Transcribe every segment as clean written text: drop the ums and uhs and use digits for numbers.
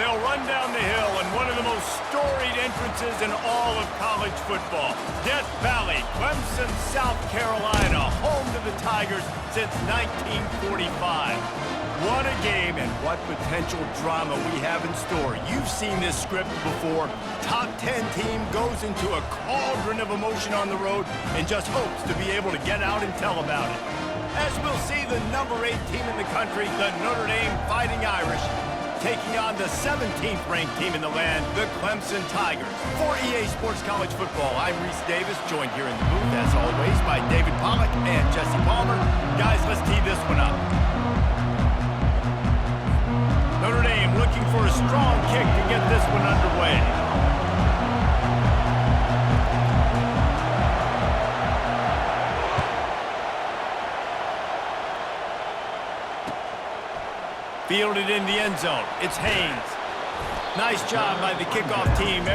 They'll run down the hill in one of the most storied entrances in all of college football. Death Valley, Clemson, South Carolina, home to the Tigers since 1945. What a game and what potential drama we have in store. You've seen this script before. Top 10 team goes into a cauldron of emotion on the road and just hopes to be able to get out and tell about it. As we'll see the number 8 team in the country, the Notre Dame Fighting Irish, taking on the 17th ranked team in the land, the Clemson Tigers. For EA Sports College Football, I'm Reese Davis, joined here in the booth, as always, by David Pollack and Jesse Palmer. Guys, let's tee this one up. Notre Dame looking for a strong kick to get this one underway. Fielded in the end zone. It's Haynes. Nice job by the kickoff team.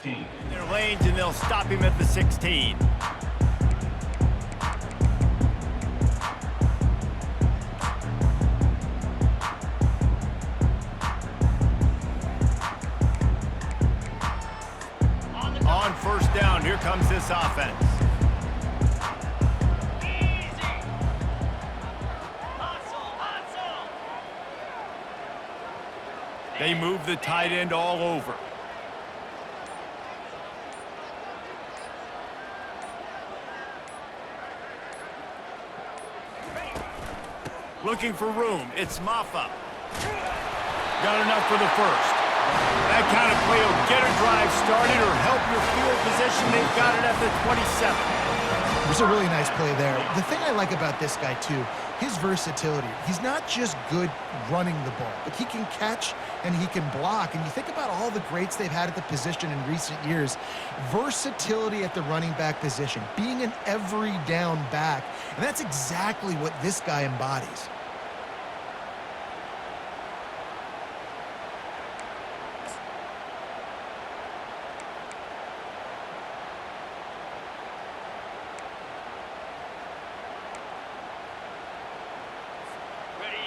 In their lanes, and they'll stop him at the 16. On first down, here comes this offense. They move the tight end all over. Looking for room. It's Maffa. Got enough for the first. That kind of play will get a drive started or help your field position. They've got it at the 27. It was a really nice play there. The thing I like about this guy, too, his versatility. He's not just good running the ball, but he can catch and he can block. And you think about all the greats they've had at the position in recent years. Versatility at the running back position, being an every down back. And that's exactly what this guy embodies.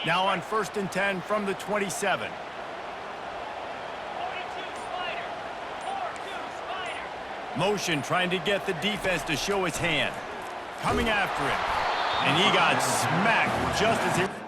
Now on 1st and 10 from the 27. Motion trying to get the defense to show his hand. Coming after him. And he got smacked just as he...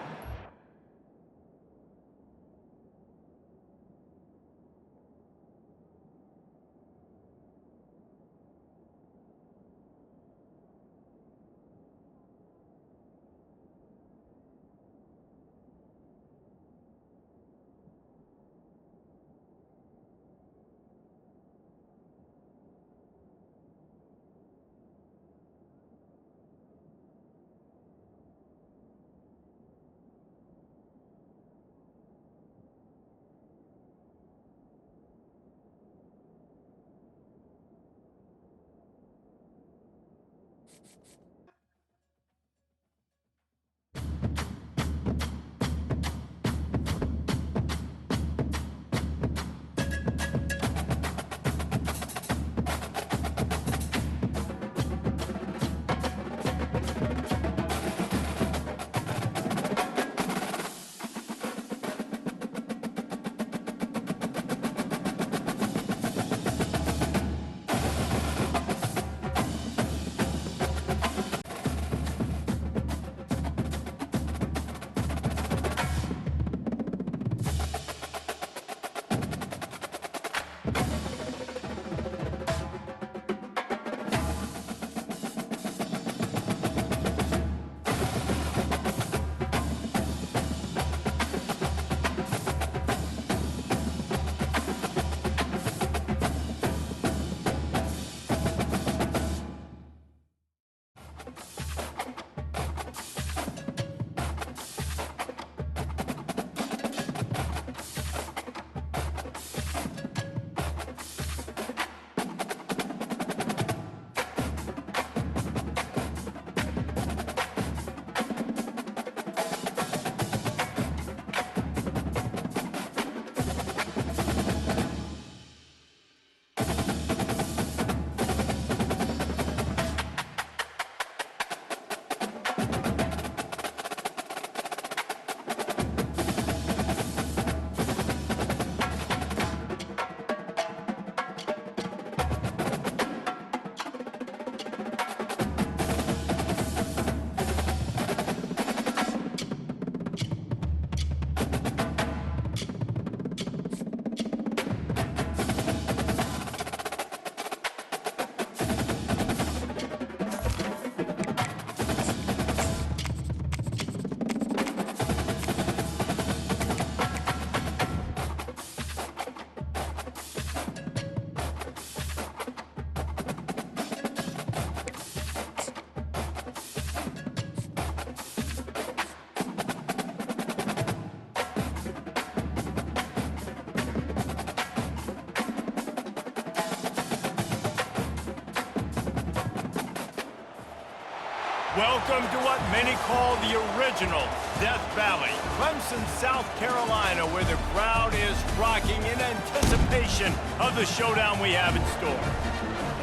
Welcome to what many call the original Death Valley, Clemson, South Carolina, where the crowd is rocking in anticipation of the showdown we have in store.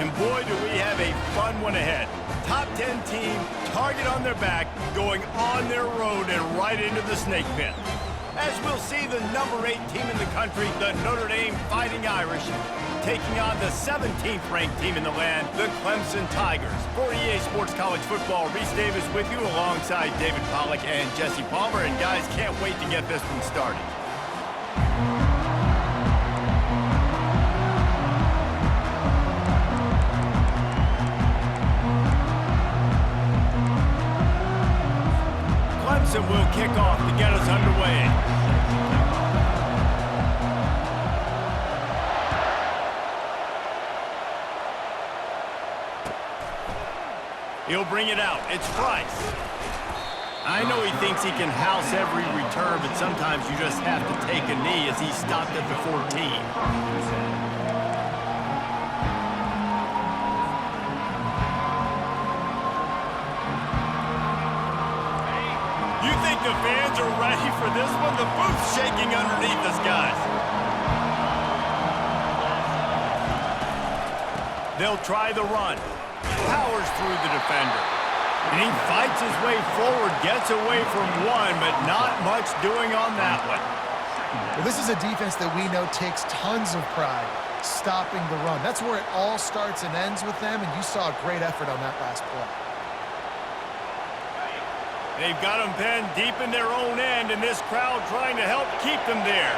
And boy, do we have a fun one ahead. Top 10 team, target on their back, going on their road and right into the snake pit. As we'll see the number 8 team in the country, the Notre Dame Fighting Irish, taking on the 17th ranked team in the land, the Clemson Tigers. For EA Sports College Football, Reese Davis with you alongside David Pollack and Jesse Palmer. And guys, can't wait to get this one started. Clemson will kick off to get us underway. He'll bring it out. It's Price. I know he thinks he can house every return, but sometimes you just have to take a knee as he stopped at the 14. You think the fans are ready for this one? The booth's shaking underneath us, guys. They'll try the run. Powers through the defender. And he fights his way forward, gets away from one, but not much doing on that one. Well, this is a defense that we know takes tons of pride stopping the run. That's where it all starts and ends with them, and you saw a great effort on that last play. They've got them penned deep in their own end, and this crowd trying to help keep them there.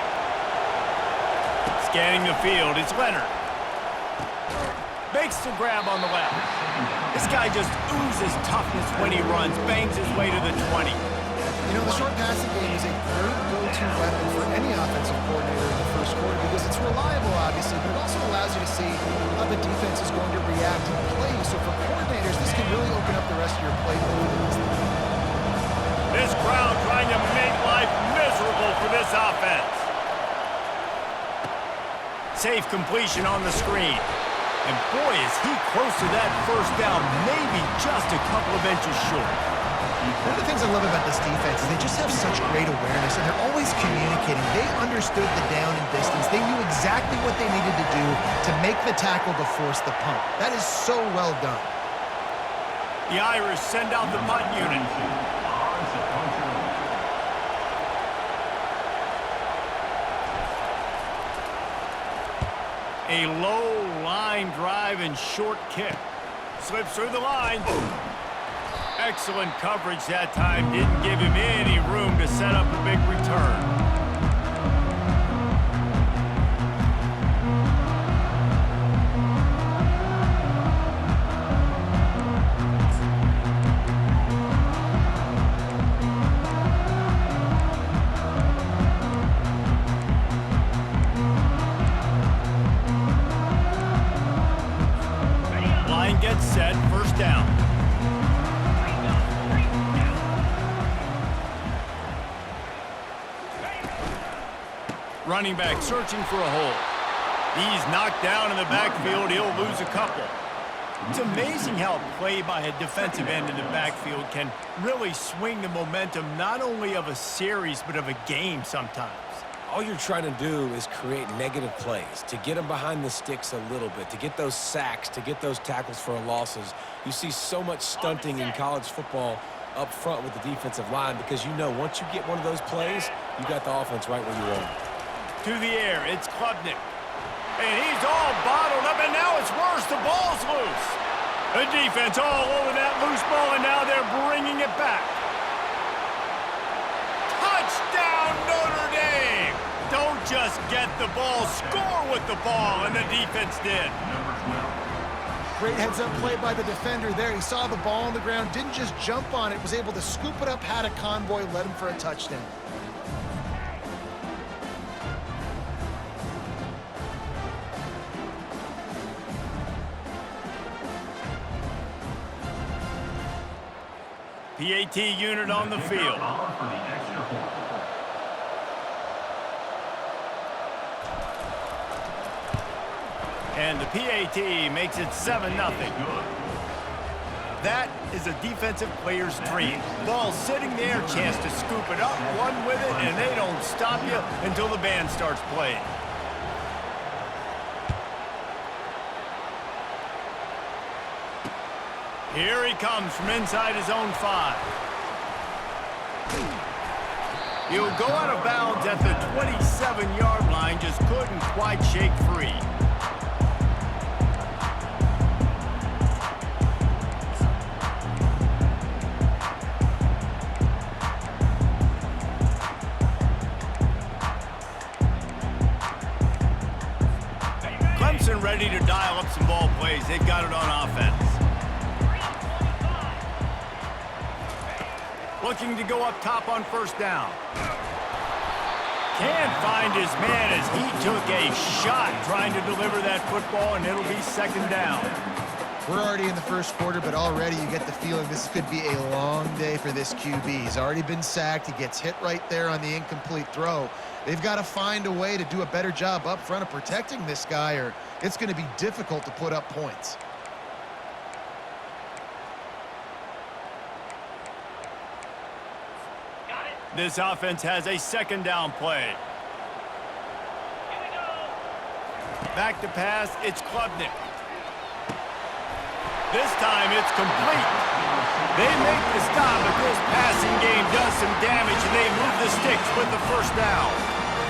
Scanning the field, it's Leonard. Makes the grab on the left. This guy just oozes toughness when he runs, bangs his way to the 20. You know, the short passing game is a great go-to weapon for any offensive coordinator in the first quarter because it's reliable, obviously, but it also allows you to see how the defense is going to react and play. So for coordinators, this can really open up the rest of your play. This crowd trying to make life miserable for this offense. Safe completion on the screen. And boy, is he close to that first down, maybe just a couple of inches short. One of the things I love about this defense is they just have such great awareness, and they're always communicating. They understood the down and distance. They knew exactly what they needed to do to make the tackle to force the punt. That is so well done. The Irish send out the punt unit. A low line drive and short kick. Slips through the line. Excellent coverage that time. Didn't give him any room to set up a big return. Gets set, first down. Running back searching for a hole. He's knocked down in the backfield. He'll lose a couple. It's amazing how play by a defensive end in the backfield can really swing the momentum not only of a series but of a game sometimes. All you're trying to do is create negative plays, to get them behind the sticks a little bit, to get those sacks, to get those tackles for losses. You see so much stunting in college football up front with the defensive line because you know once you get one of those plays, you got the offense right where you want it. To the air, it's Klubnik. And he's all bottled up, and now it's worse. The ball's loose. The defense all over that loose ball, and now they're bringing it back. Touchdown, Notre Dame! Don't just get the ball, score with the ball, and the defense did. Great heads-up play by the defender there. He saw the ball on the ground, didn't just jump on it, was able to scoop it up, had a convoy, led him for a touchdown. PAT unit on the field. And the PAT makes it 7-0. That is a defensive player's dream. Ball sitting there, chance to scoop it up, run with it, and they don't stop you until the band starts playing. Here he comes from inside his own 5. He'll go out of bounds at the 27-yard line, just couldn't quite shake free. Clemson ready to dial up some ball plays. They've got it on offense. Looking to go up top on first down. Can't find his man as he took a shot trying to deliver that football, and it'll be second down. We're already in the first quarter, but already you get the feeling this could be a long day for this QB. He's already been sacked. He gets hit right there on the incomplete throw. They've got to find a way to do a better job up front of protecting this guy, or it's going to be difficult to put up points. This offense has a second down play. Back to pass, it's Klubnik. This time it's complete. They make the stop, but this passing game does some damage, and they move the sticks with the first down.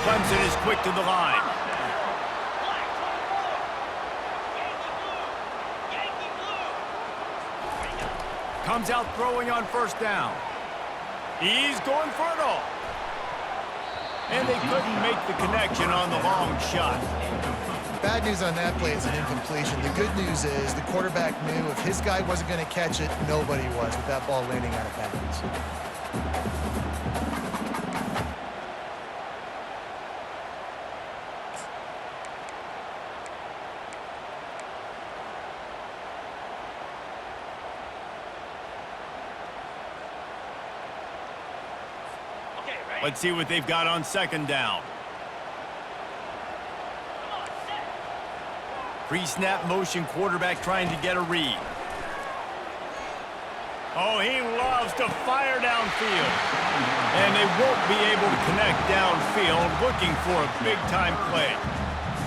Clemson is quick to the line. Comes out throwing on first down. He's going for it all. And they couldn't make the connection on the long shot. Bad news on that play is an incompletion. The good news is the quarterback knew if his guy wasn't going to catch it, nobody was with that ball landing out of bounds. Let's see what they've got on second down. Pre-snap motion, quarterback trying to get a read. Oh, he loves to fire downfield. And they won't be able to connect downfield, looking for a big-time play.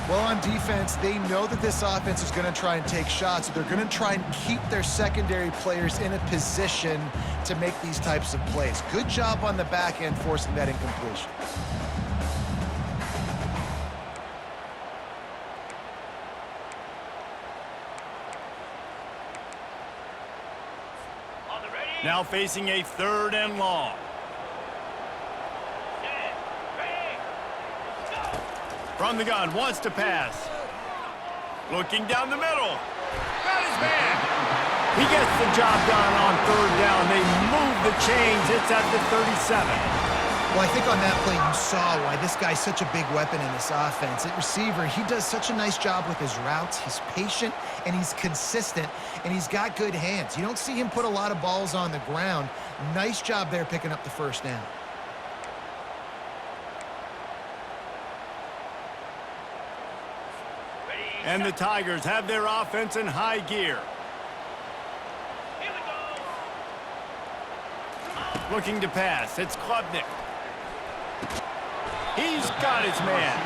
Well, on defense, they know that this offense is going to try and take shots. They're going to try and keep their secondary players in a position to make these types of plays. Good job on the back end forcing that incompletion. Now facing a third and long. From the gun, wants to pass. Looking down the middle. Got his man. He gets the job done on third down. They move the chains. It's at the 37. Well, I think on that play you saw why this guy's such a big weapon in this offense. At receiver, he does such a nice job with his routes. He's patient, and he's consistent, and he's got good hands. You don't see him put a lot of balls on the ground. Nice job there picking up the first down. And the Tigers have their offense in high gear. Looking to pass. It's Klubnik. He's got his man.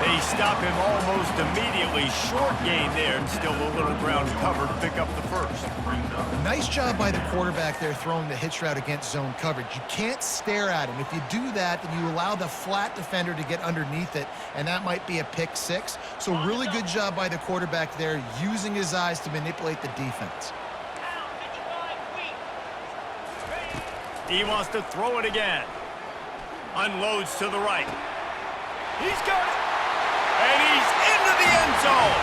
They stop him almost immediately. Short gain there, and still a little ground cover to pick up the first. Nice job by the quarterback there throwing the hitch route against zone coverage. You can't stare at him. If you do that, then you allow the flat defender to get underneath it, and that might be a pick six. So really good job by the quarterback there using his eyes to manipulate the defense. He wants to throw it again. Unloads to the right. He's got it. And he's into the end zone.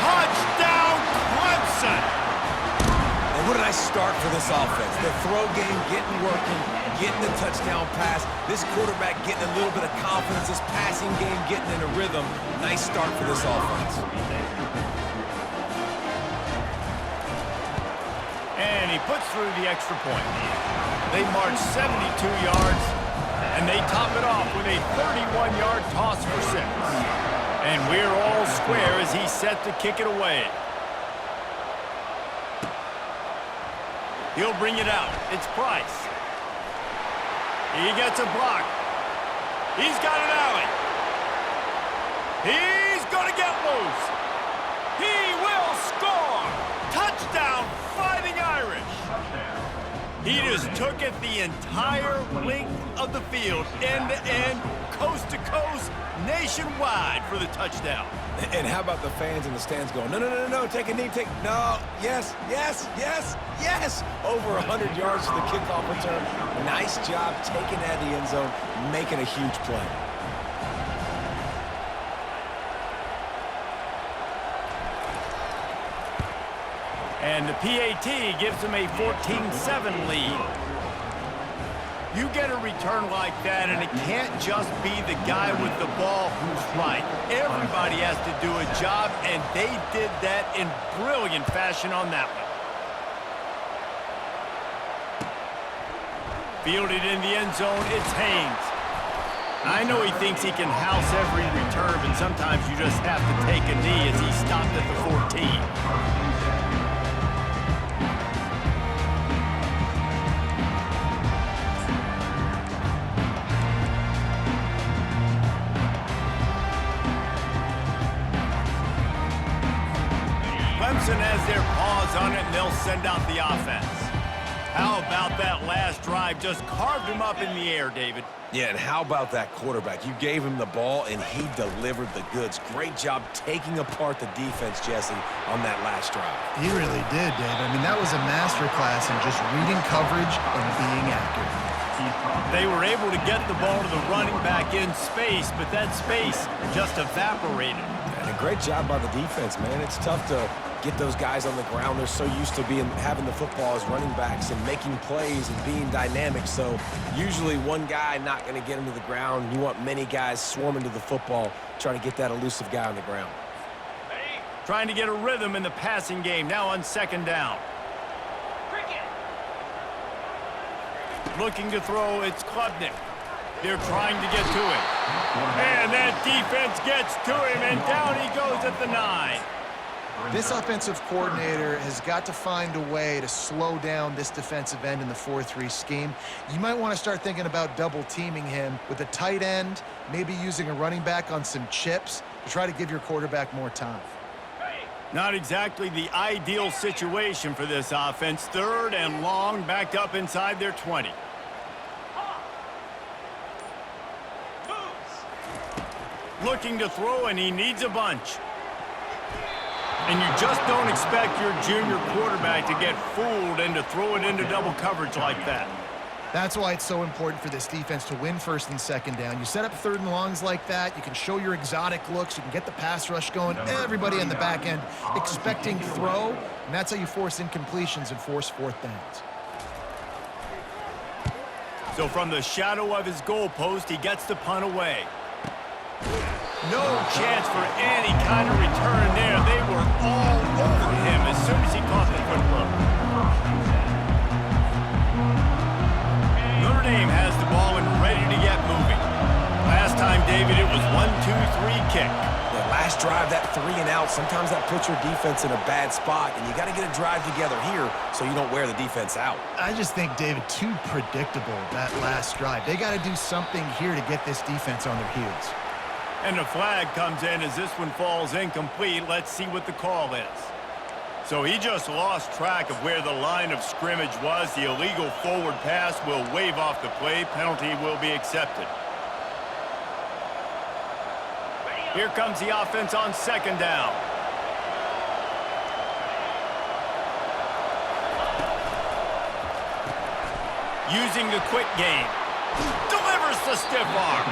Touchdown, Clemson. And what did I start for this offense? The throw game getting working, getting the touchdown pass. This quarterback getting a little bit of confidence. This passing game getting in a rhythm. Nice start for this offense. And he puts through the extra point. They march 72 yards, and they top it off with a 31-yard toss for 6. And we're all square as he's set to kick it away. He'll bring it out. It's Price. He gets a block. He's got an alley. He's going to get loose. He will score. Touchdown, Fighting Irish. He just took it the entire length of the field, end to end, coast to coast, nationwide for the touchdown. And how about the fans in the stands going, no, no, no, no, take a knee, no, yes, yes, yes, yes. Over 100 yards for the kickoff return. Nice job taking that to the end zone, making a huge play. And the PAT gives them a 14-7 lead. You get a return like that, and it can't just be the guy with the ball who's right. Everybody has to do a job, and they did that in brilliant fashion on that one. Fielded in the end zone, it's Haynes. I know he thinks he can house every return, but sometimes you just have to take a knee as he stopped at the 14. Clemson has their paws on it, and they'll send out the offense. How about that last drive? Just carved him up in the air, David. Yeah, and how about that quarterback? You gave him the ball, and he delivered the goods. Great job taking apart the defense, Jesse, on that last drive. He really did, David. I mean, that was a masterclass in just reading coverage and being accurate. They were able to get the ball to the running back in space, but that space just evaporated. And a great job by the defense, man. It's tough to get those guys on the ground. They're so used to having the football as running backs and making plays and being dynamic. So usually one guy not going to get him to the ground. You want many guys swarming to the football, trying to get that elusive guy on the ground. Trying to get a rhythm in the passing game, now on second down. Looking to throw, it's Klubnik. They're trying to get to him. And that defense gets to him, and down he goes at the 9. This offensive coordinator has got to find a way to slow down this defensive end in the 4-3 scheme. You might want to start thinking about double-teaming him with a tight end, maybe using a running back on some chips to try to give your quarterback more time. Not exactly the ideal situation for this offense. Third and long, backed up inside their 20. Looking to throw, and he needs a bunch. And you just don't expect your junior quarterback to get fooled and to throw it into double coverage like that. That's why it's so important for this defense to win first and second down. You set up third and longs like that, you can show your exotic looks, you can get the pass rush going, everybody on the back end expecting throw, and that's how you force incompletions and force fourth downs. So from the shadow of his goalpost, he gets the punt away. No chance for any kind of return there. They were all over him as soon as he caught the football. Notre Dame has the ball and ready to get moving. Last time, David, it was 1-2-3 kick. The last drive, that 3 and out, sometimes that puts your defense in a bad spot, and you got to get a drive together here so you don't wear the defense out. I just think, David, too predictable, that last drive. They got to do something here to get this defense on their heels. And the flag comes in as this one falls incomplete. Let's see what the call is. So he just lost track of where the line of scrimmage was. The illegal forward pass will wave off the play. Penalty will be accepted. Here comes the offense on second down. Using the quick game. Delivers the stiff arm.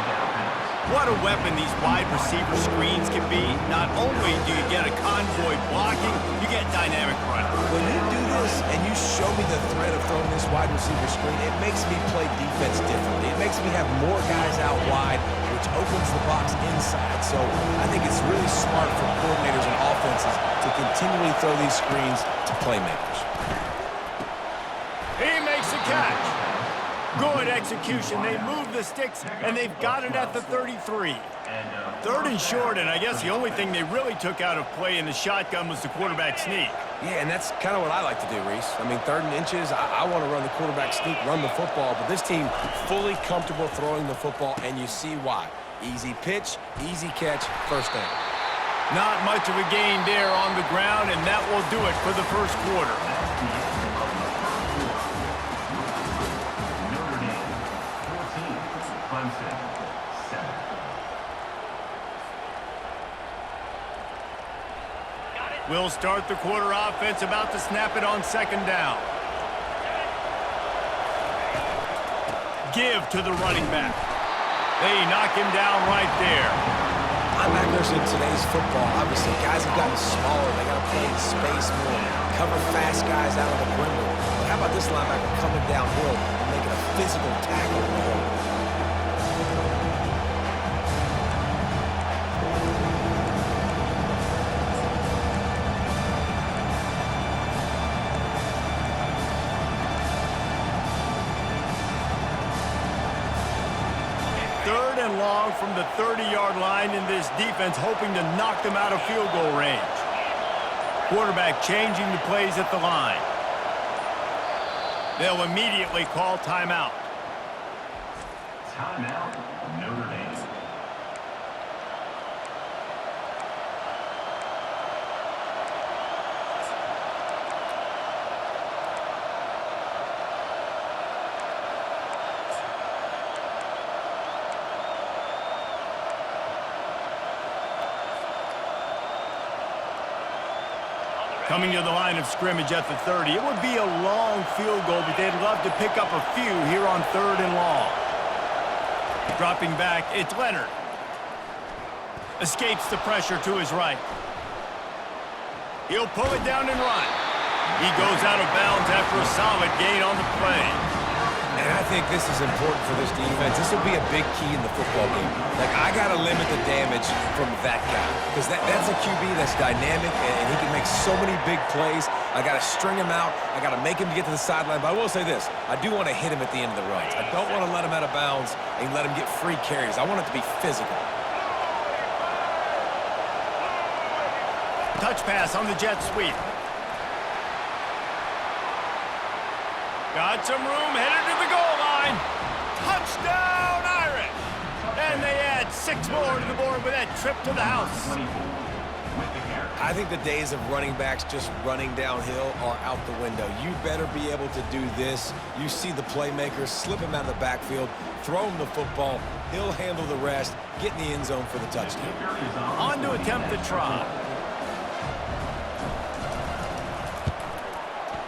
What a weapon these wide receiver screens can be. Not only do you get a convoy blocking, you get dynamic running. When you do this and you show me the threat of throwing this wide receiver screen, it makes me play defense differently. It makes me have more guys out wide, which opens the box inside. So I think it's really smart for coordinators and offenses to continually throw these screens to playmakers. He makes a catch. Good execution. They move the sticks, and they've got it at the 33. Third and short, and I guess the only thing they really took out of play in the shotgun was the quarterback sneak. Yeah, and that's kind of what I like to do, Reese. I mean, 3rd and inches, I want to run the quarterback sneak, run the football, but this team fully comfortable throwing the football, and you see why. Easy pitch, easy catch, first down. Not much of a gain there on the ground, and that will do it for the first quarter. We'll start the quarter offense, about to snap it on 2nd down. Give to the running back. They knock him down right there. Linebackers in today's football, obviously, guys have gotten smaller. They got to play in space more, cover fast guys out of the perimeter. But how about this linebacker coming downhill and making a physical tackle in the hole? And long from the 30-yard line in this defense, hoping to knock them out of field goal range. Quarterback changing the plays at the line. They'll immediately call timeout. Timeout, Notre Dame. Coming to the line of scrimmage at the 30. It would be a long field goal, but they'd love to pick up a few here on 3rd and long. Dropping back, it's Leonard. Escapes the pressure to his right. He'll pull it down and run. He goes out of bounds after a solid gain on the play. And I think this is important for this defense. This will be a big key in the football game. Like, I got to limit the damage from that guy because that's a QB that's dynamic, and he can make so many big plays. I got to string him out. I got to make him get to the sideline. But I will say this. I do want to hit him at the end of the runs. I don't want to let him out of bounds and let him get free carries. I want it to be physical. Touch pass on the jet sweep. Got some room, headed to the goal line. Touchdown, Irish! And they add 6 more to the board with that trip to the house. I think the days of running backs just running downhill are out the window. You better be able to do this. You see the playmakers, slip him out of the backfield, throw him the football. He'll handle the rest, get in the end zone for the touchdown. On to attempt the try.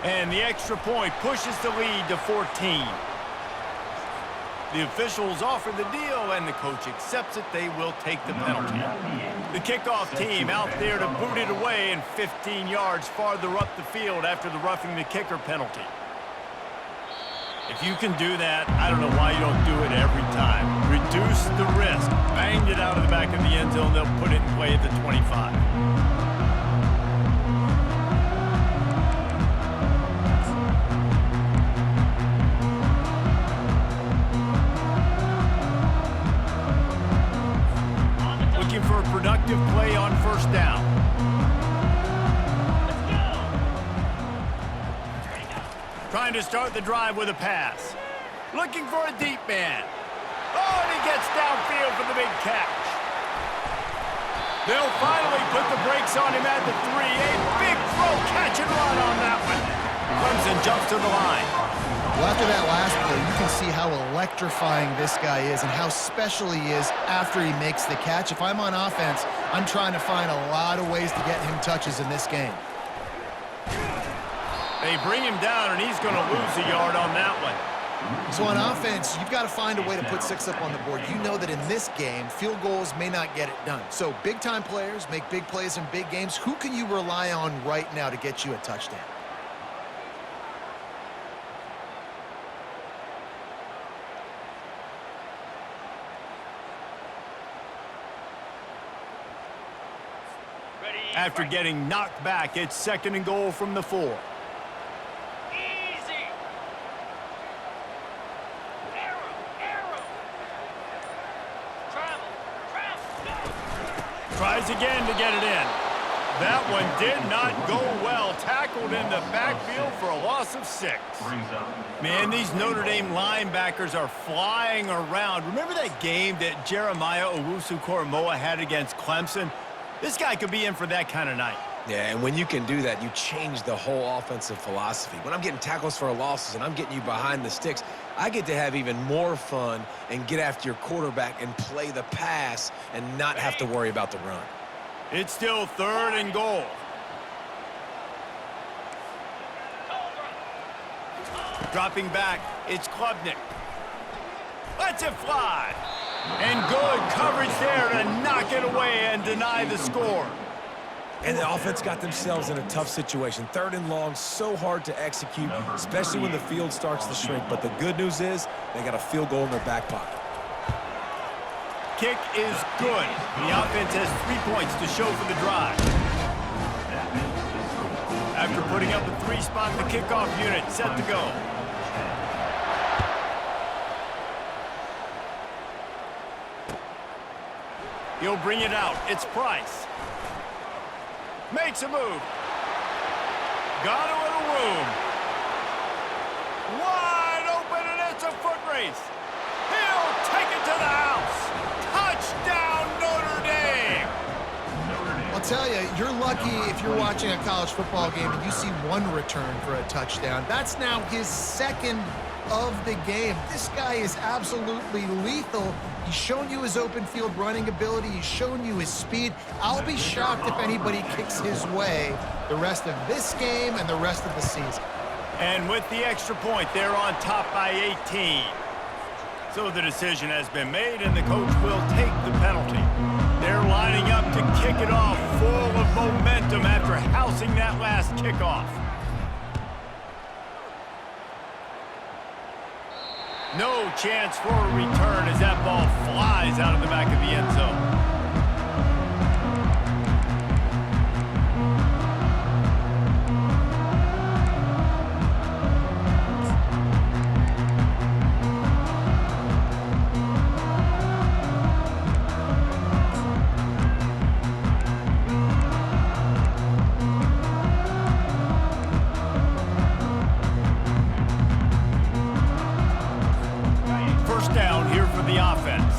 And the extra point pushes the lead to 14. The officials offer the deal, and the coach accepts it. They will take the penalty. The kickoff team out there to boot it away and 15 yards farther up the field after the roughing the kicker penalty. If you can do that, I don't know why you don't do it every time. Reduce the risk. Banged it out of the back of the end zone. They'll put it in play at the 25. For a productive play on 1st down. Trying to start the drive with a pass. Looking for a deep man. Oh, and he gets downfield for the big catch. They'll finally put the brakes on him at the 3. A big throw, catch and run on that one. Clemson jumps to the line. Well, after that last play, you can see how electrifying this guy is and how special he is after he makes the catch. If I'm on offense, I'm trying to find a lot of ways to get him touches in this game. They bring him down, and he's going to lose a yard on that one. So on offense, you've got to find a way to put 6 up on the board. You know that in this game, field goals may not get it done. So big-time players make big plays in big games. Who can you rely on right now to get you a touchdown? After getting knocked back, it's 2nd and goal from the 4. Tries again to get it in. That one did not go well. Tackled in the backfield for a loss of 6. Man, these Notre Dame linebackers are flying around. Remember that game that Jeremiah Owusu-Koramoah had against Clemson? This guy could be in for that kind of night. Yeah, and when you can do that, you change the whole offensive philosophy. When I'm getting tackles for losses and I'm getting you behind the sticks, I get to have even more fun and get after your quarterback and play the pass and not have to worry about the run. It's still 3rd and goal. Dropping back, it's Klubnik. Lets it fly. And good coverage there to knock it away and deny the score. And the offense got themselves in a tough situation. 3rd and long, so hard to execute, especially when the field starts to shrink. But the good news is they got a field goal in their back pocket. Kick is good. The offense has 3 points to show for the drive. After putting up a 3-spot, the kickoff unit set to go. He'll bring it out. It's Price. Makes a move. Got a little room. Wide open, and it's a foot race. He'll take it to the house. Touchdown, Notre Dame. I'll tell you, you're lucky if you're watching a college football game and you see one return for a touchdown. That's now his 2nd of the game. This guy is absolutely lethal. He's shown you his open field running ability. He's shown you his speed. I'll be shocked if anybody kicks his way the rest of this game and the rest of the season. And with the extra point, they're on top by 18. So the decision has been made, and the coach will take the penalty. They're lining up to kick it off full of momentum after housing that last kickoff. No chance for a return as that ball flies out of the back of the end zone. Down here for the offense.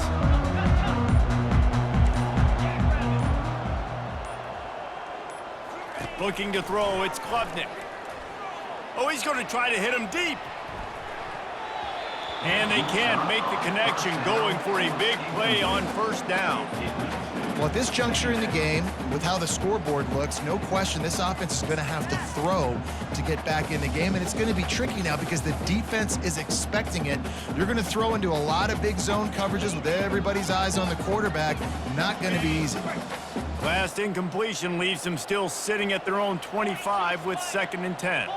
Looking to throw, it's Klubnik. Oh, he's going to try to hit him deep. And they can't make the connection, going for a big play on 1st down. Well, at this juncture in the game, with how the scoreboard looks, no question this offense is going to have to throw to get back in the game, and it's going to be tricky now because the defense is expecting it. You're going to throw into a lot of big zone coverages with everybody's eyes on the quarterback. Not going to be easy. Last incompletion leaves them still sitting at their own 25 with 2nd and 10.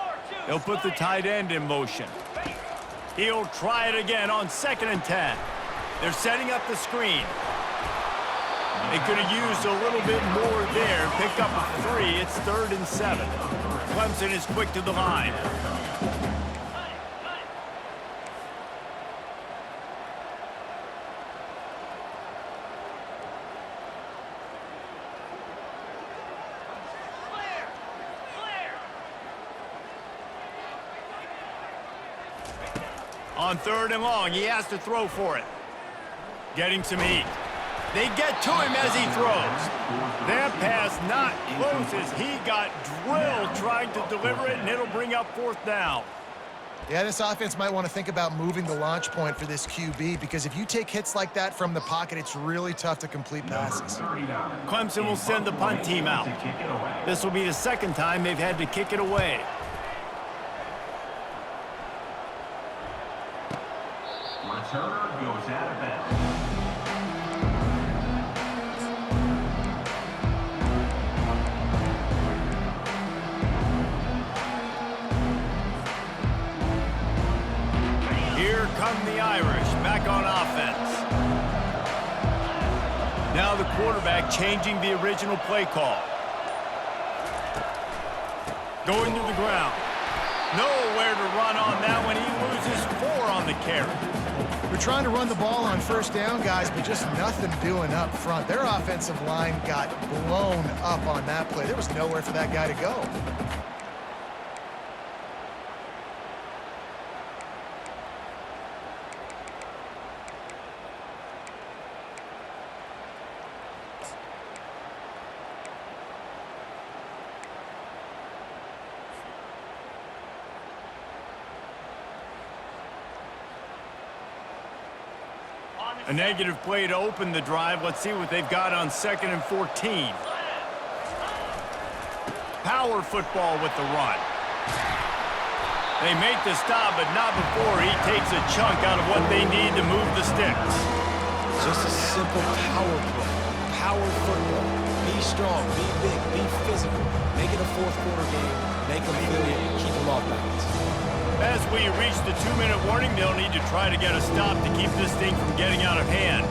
They'll put the tight end in motion. He'll try it again on 2nd and 10. They're setting up the screen. They could have used a little bit more there. Picked up a 3. It's 3rd and 7. Clemson is quick to the line. On 3rd and long, he has to throw for it. Getting some heat. They get to him as he throws. That pass not close as he got drilled trying to deliver it, and it'll bring up 4th down. Yeah, this offense might want to think about moving the launch point for this QB, because if you take hits like that from the pocket, it's really tough to complete passes. Clemson will send the punt team out. This will be the 2nd time they've had to kick it away. Returner goes out of bounds. Here come the Irish, back on offense. Now the quarterback changing the original play call. Going to the ground. Nowhere to run on that one. He loses 4 on the carry. They're trying to run the ball on first down, guys, but just nothing doing up front. Their offensive line got blown up on that play. There was nowhere for that guy to go. A negative play to open the drive. Let's see what they've got on 2nd and 14. Power football with the run. They make the stop, but not before he takes a chunk out of what they need to move the sticks. Just a simple power play. Power football. Be strong, be big, be physical. Make it a fourth-quarter game. Make them feel it. Keep them off balance. As we reach the 2-minute warning, they'll need to try to get a stop to keep this thing from getting out of hand.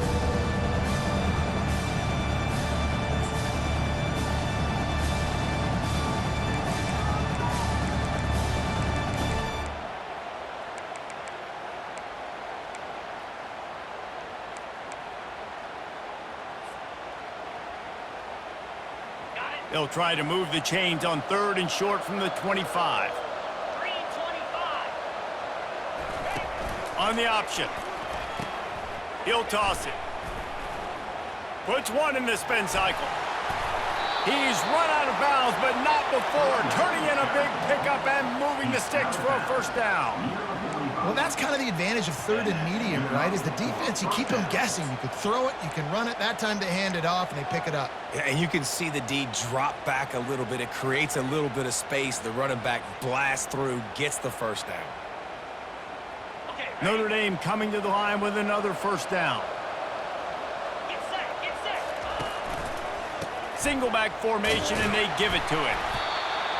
They'll try to move the chains on 3rd and short from the 25. On the option. He'll toss it. Puts one in the spin cycle. He's run out of bounds, but not before turning in a big pickup and moving the sticks for a first down. Well, that's kind of the advantage of 3rd and medium, right? Is the defense, you keep them guessing. You could throw it, you can run it. That time they hand it off and they pick it up. Yeah, and you can see the D drop back a little bit. It creates a little bit of space. The running back blasts through, gets the first down. Notre Dame coming to the line with another first down. Get set. Single back formation, and they give it to him.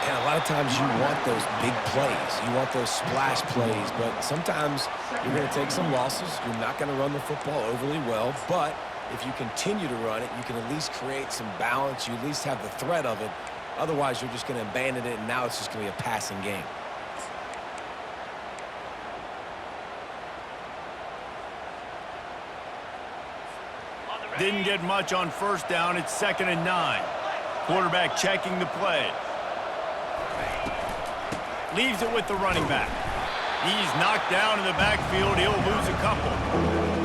And a lot of times you want those big plays. You want those splash plays, but sometimes you're going to take some losses. You're not going to run the football overly well, but if you continue to run it, you can at least create some balance. You at least have the threat of it. Otherwise, you're just going to abandon it, and now it's just going to be a passing game. Didn't get much on first down. It's 2nd and 9. Quarterback checking the play. Leaves it with the running back. He's knocked down in the backfield. He'll lose a couple.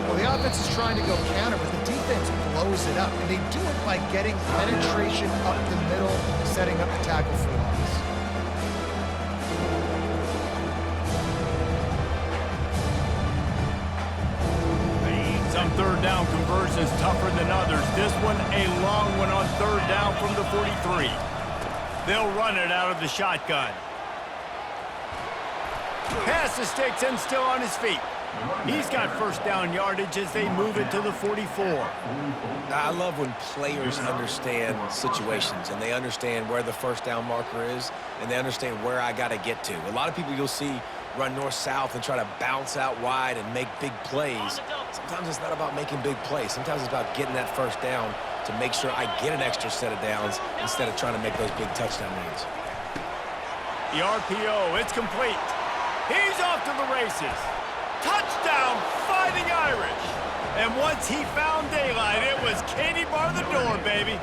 Well, the offense is trying to go counter, but the defense blows it up. And they do it by getting penetration up the middle, setting up the tackle for loss. Some 3rd down conversions tougher than others. This one, a long one on 3rd down from the 43. They'll run it out of the shotgun. Pass the sticks and still on his feet. He's got first down yardage as they move it to the 44. I love when players understand situations and they understand where the first down marker is and they understand where I got to get to. A lot of people you'll see run north-south and try to bounce out wide and make big plays. Sometimes it's not about making big plays. Sometimes it's about getting that first down to make sure I get an extra set of downs instead of trying to make those big touchdown runs. The RPO, it's complete. He's off to the races. Touchdown, Fighting Irish. And once he found daylight, it was Katie bar the door, baby.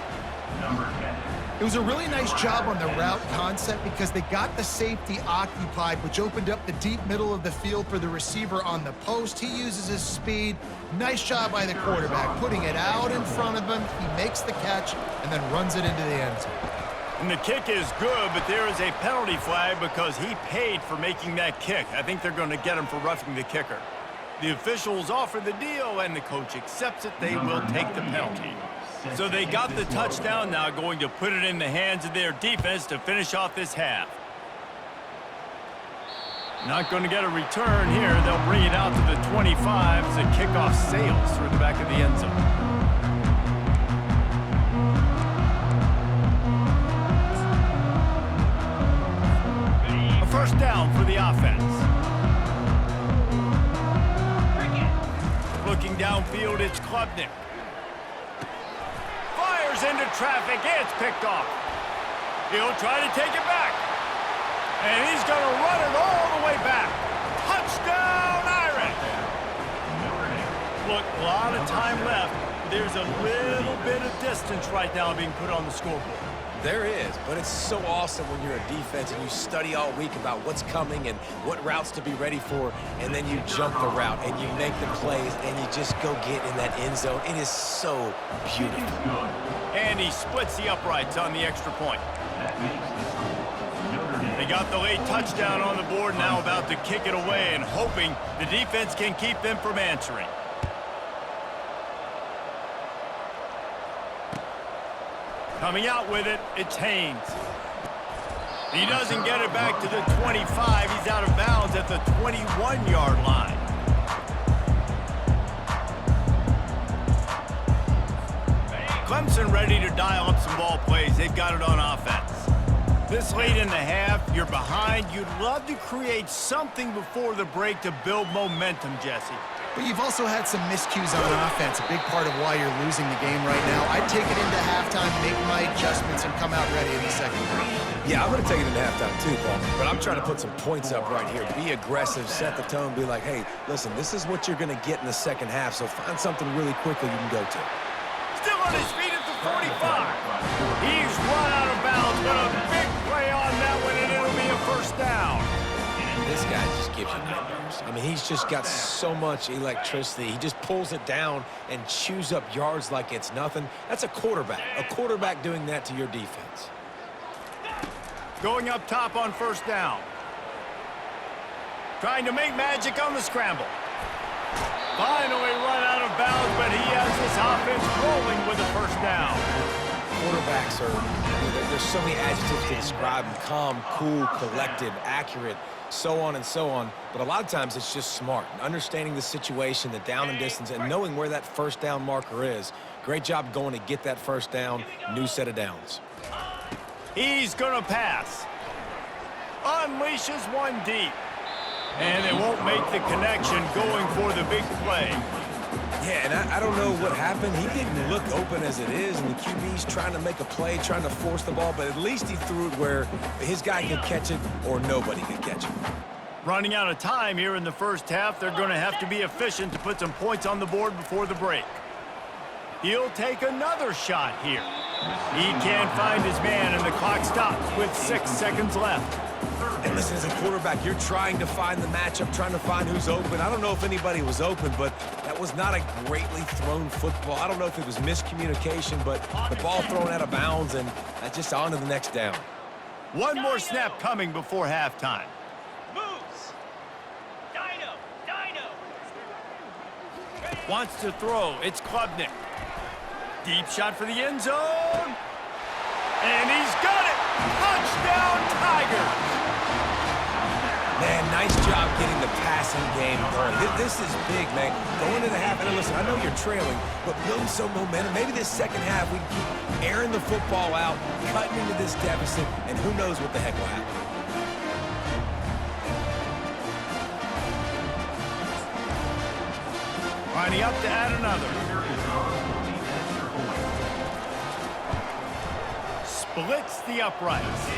It was a really nice job on the route concept because they got the safety occupied, which opened up the deep middle of the field for the receiver on the post. He uses his speed. Nice job by the quarterback, putting it out in front of him. He makes the catch and then runs it into the end zone. And the kick is good, but there is a penalty flag because he paid for making that kick. I think they're going to get him for roughing the kicker. The officials offer the deal, and the coach accepts it. They will take the penalty. So they got the touchdown, now going to put it in the hands of their defense to finish off this half. Not going to get a return here. They'll bring it out to the 25 as the kickoff sails through the back of the end zone. First down for the offense. Looking downfield, it's Klubnik. Fires into traffic, it's picked off. He'll try to take it back. And he's going to run it all the way back. Touchdown, Irish! Look, a lot of time left. There's a little bit of distance right now being put on the scoreboard. There is, but it's so awesome when you're a defense and you study all week about what's coming and what routes to be ready for, and then you jump the route and you make the plays and you just go get in that end zone. It is so beautiful. And he splits the uprights on the extra point. They got the late touchdown on the board, now about to kick it away and hoping the defense can keep them from answering. Coming out with it, it's Haynes. He doesn't get it back to the 25. He's out of bounds at the 21-yard line. Clemson ready to dial up some ball plays. They've got it on offense. This late in the half, you're behind. You'd love to create something before the break to build momentum, Jesse. But you've also had some miscues on offense, a big part of why you're losing the game right now. I'd take it into halftime, make my adjustments, and come out ready in the second half. Yeah, I'm going to take it into halftime too, Paul. But I'm trying to put some points up right here. Be aggressive, set the tone, be like, hey, listen, this is what you're going to get in the second half, so find something really quickly you can go to. Still on his feet at the 45. He's run out of bounds, but a big play on that one, and it'll be a first down. This guy just gives you nightmares. I mean, he's just got so much electricity. He just pulls it down and chews up yards like it's nothing. That's a quarterback. A quarterback doing that to your defense. Going up top on first down. Trying to make magic on the scramble. Finally run out of bounds, but he has this offense rolling with a first down. Quarterbacks are, there's so many adjectives to describe them. Calm, cool, collected, accurate, so on and so on. But a lot of times it's just smart. Understanding the situation, the down and distance, and knowing where that first down marker is. Great job going to get that first down. New set of downs. He's going to pass. Unleashes one deep. And they won't make the connection going for the big play. Yeah, and I don't know what happened. He didn't look open as it is, and the QB's trying to make a play, trying to force the ball, but at least he threw it where his guy could catch it or nobody could catch it. Running out of time here in the first half, they're going to have to be efficient to put some points on the board before the break. He'll take another shot here. He can't find his man, and the clock stops with 6 seconds left. And listen, as a quarterback, you're trying to find the matchup, trying to find who's open. I don't know if anybody was open, but that was not a greatly thrown football. I don't know if it was miscommunication, but the ball thrown out of bounds, and just on to the next down. One more snap coming before halftime. Moves. Dino. Wants to throw. It's Klubnik. Deep shot for the end zone. And he's got it. Touchdown, Tigers. Man, nice job getting the passing game going. This is big, man. Going to the half, and listen, I know you're trailing, but building some momentum. Maybe this second half we can keep airing the football out, cutting into this deficit, and who knows what the heck will happen. Lining up to add another. Splits the uprights.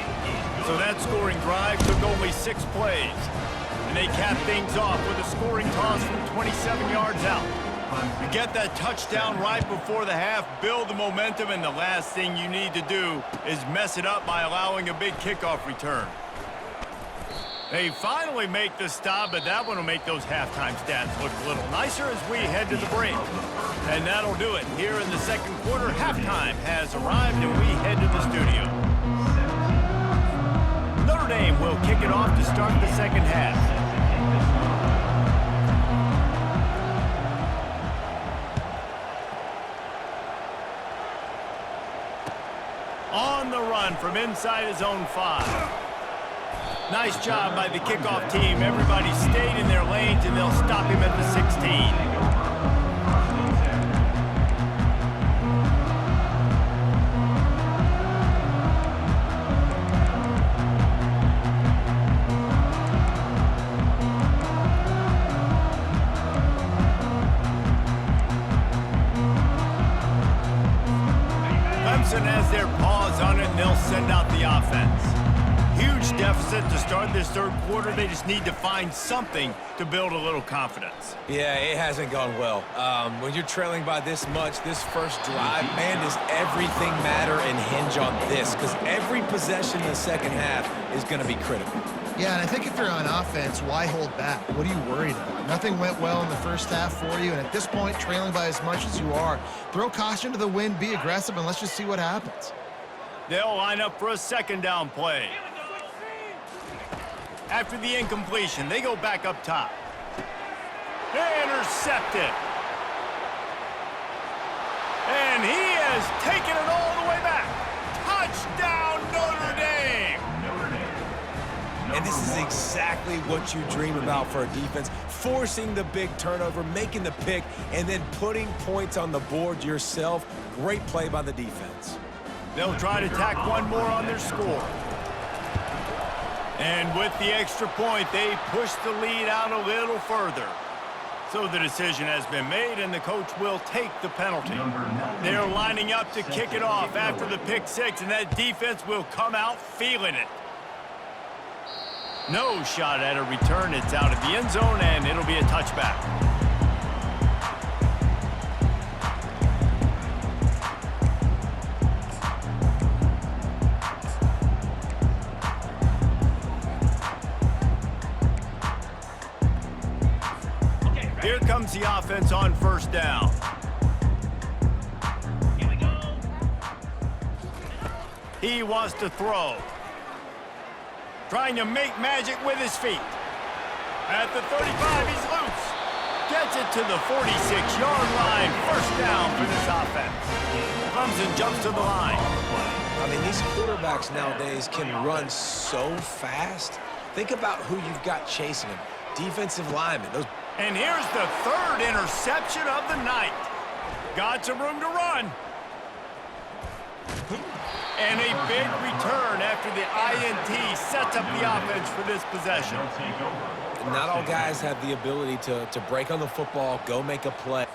So that scoring drive took only 6 plays. And they cap things off with a scoring toss from 27 yards out. You get that touchdown right before the half, build the momentum, and the last thing you need to do is mess it up by allowing a big kickoff return. They finally make the stop, but that one will make those halftime stats look a little nicer as we head to the break. And that'll do it. Here in the second quarter, halftime has arrived, and we head to the studio. Notre Dame will kick it off to start the second half. On the run from inside his own 5. Nice job by the kickoff team. Everybody stayed in their lanes, and they'll stop him at the 16. Clemson has their paws on it, and they'll send out the offense. Huge deficit deficit to start this third quarter. They just need to find something to build a little confidence. Yeah, it hasn't gone well. When you're trailing by this much, this first drive, man, does everything matter and hinge on this? Because every possession in the second half is going to be critical. Yeah, and I think if you're on offense, why hold back? What are you worried about? Nothing went well in the first half for you, and at this point, trailing by as much as you are, throw caution to the wind, be aggressive, and let's just see what happens. They'll line up for a second down play. After the incompletion, they go back up top. Intercepted. And he has taken it all the way back. Touchdown, Notre Dame. And this is exactly what you dream about for a defense, forcing the big turnover, making the pick, and then putting points on the board yourself. Great play by the defense. They'll try to tack one more on their score. And with the extra point, they push the lead out a little further. So the decision has been made, and the coach will take the penalty. They're lining up to kick it off after the pick six, and that defense will come out feeling it. No shot at a return. It's out of the end zone, and it'll be a touchback. Here comes the offense on first down. Here we go. He wants to throw. Trying to make magic with his feet. At the 35, he's loose. Gets it to the 46-yard line. First down for this offense. Clemson jumps to the line. I mean, these quarterbacks nowadays can run so fast. Think about who you've got chasing them. Defensive linemen. And here's the third interception of the night. Got some room to run. And a big return after the INT sets up the offense for this possession. Not all guys have the ability to break on the football, go make a play.